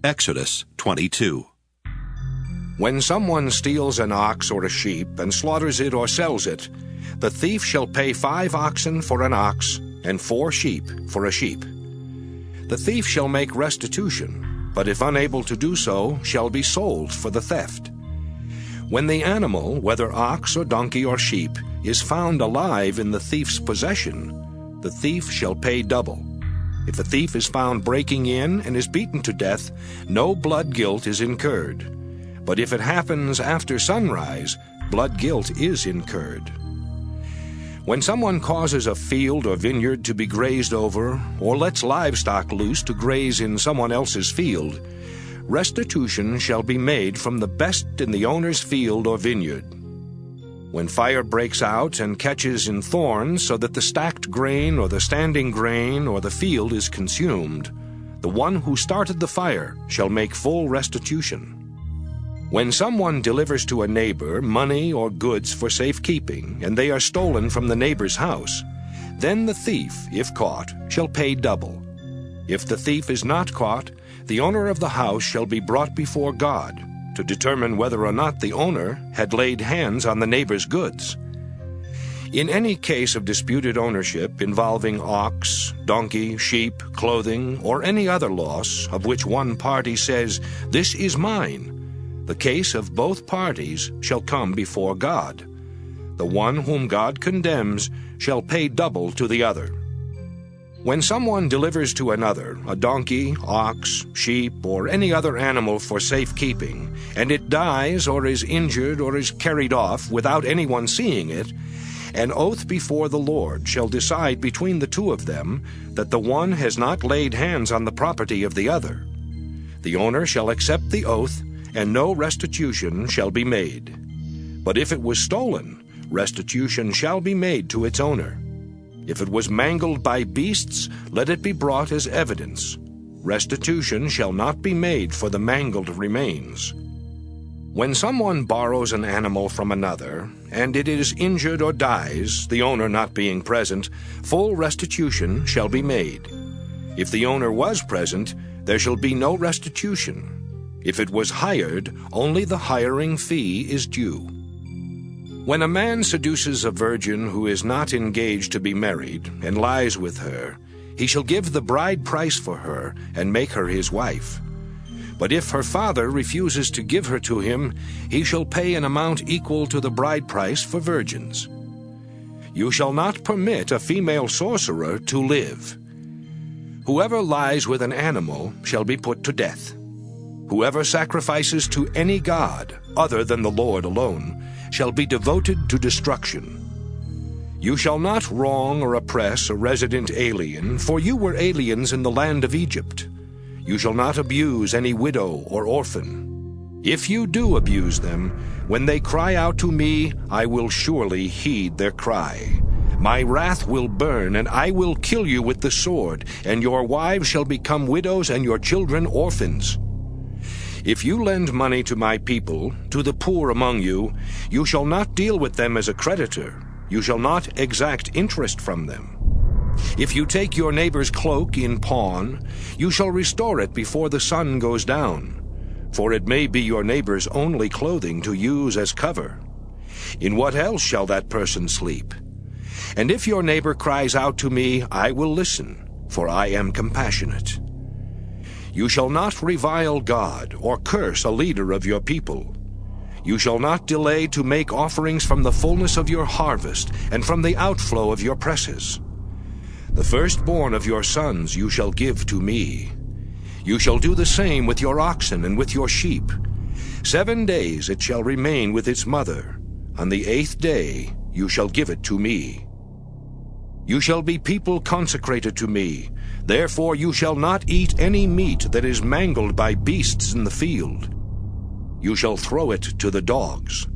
Exodus 22. When someone steals an ox or a sheep and slaughters it or sells it, the thief shall pay 5 oxen for an ox and 4 sheep for a sheep. The thief shall make restitution, but if unable to do so, shall be sold for the theft. When the animal, whether ox or donkey or sheep, is found alive in the thief's possession, the thief shall pay double. If a thief is found breaking in and is beaten to death, no blood guilt is incurred. But if it happens after sunrise, blood guilt is incurred. When someone causes a field or vineyard to be grazed over, or lets livestock loose to graze in someone else's field, restitution shall be made from the best in the owner's field or vineyard. When fire breaks out and catches in thorns so that the stacked grain or the standing grain or the field is consumed, the one who started the fire shall make full restitution. When someone delivers to a neighbor money or goods for safekeeping, and they are stolen from the neighbor's house, then the thief, if caught, shall pay double. If the thief is not caught, the owner of the house shall be brought before God to determine whether or not the owner had laid hands on the neighbor's goods. In any case of disputed ownership involving ox, donkey, sheep, clothing, or any other loss of which one party says, "This is mine," the case of both parties shall come before God. The one whom God condemns shall pay double to the other. When someone delivers to another a donkey, ox, sheep, or any other animal for safekeeping, and it dies or is injured or is carried off without anyone seeing it, an oath before the Lord shall decide between the two of them that the one has not laid hands on the property of the other. The owner shall accept the oath, and no restitution shall be made. But if it was stolen, restitution shall be made to its owner. If it was mangled by beasts, let it be brought as evidence. Restitution shall not be made for the mangled remains. When someone borrows an animal from another, and it is injured or dies, the owner not being present, full restitution shall be made. If the owner was present, there shall be no restitution. If it was hired, only the hiring fee is due. When a man seduces a virgin who is not engaged to be married, and lies with her, he shall give the bride price for her, and make her his wife. But if her father refuses to give her to him, he shall pay an amount equal to the bride price for virgins. You shall not permit a female sorcerer to live. Whoever lies with an animal shall be put to death. Whoever sacrifices to any god other than the Lord alone shall be devoted to destruction. You shall not wrong or oppress a resident alien, for you were aliens in the land of Egypt. You shall not abuse any widow or orphan. If you do abuse them, when they cry out to me, I will surely heed their cry. My wrath will burn, and I will kill you with the sword, and your wives shall become widows and your children orphans. If you lend money to my people, to the poor among you, you shall not deal with them as a creditor. You shall not exact interest from them. If you take your neighbor's cloak in pawn, you shall restore it before the sun goes down, for it may be your neighbor's only clothing to use as cover. In what else shall that person sleep? And if your neighbor cries out to me, I will listen, for I am compassionate. You shall not revile God or curse a leader of your people. You shall not delay to make offerings from the fullness of your harvest and from the outflow of your presses. The firstborn of your sons you shall give to me. You shall do the same with your oxen and with your sheep. 7 days it shall remain with its mother. On the 8th day you shall give it to me. You shall be people consecrated to me. Therefore you shall not eat any meat that is mangled by beasts in the field. You shall throw it to the dogs.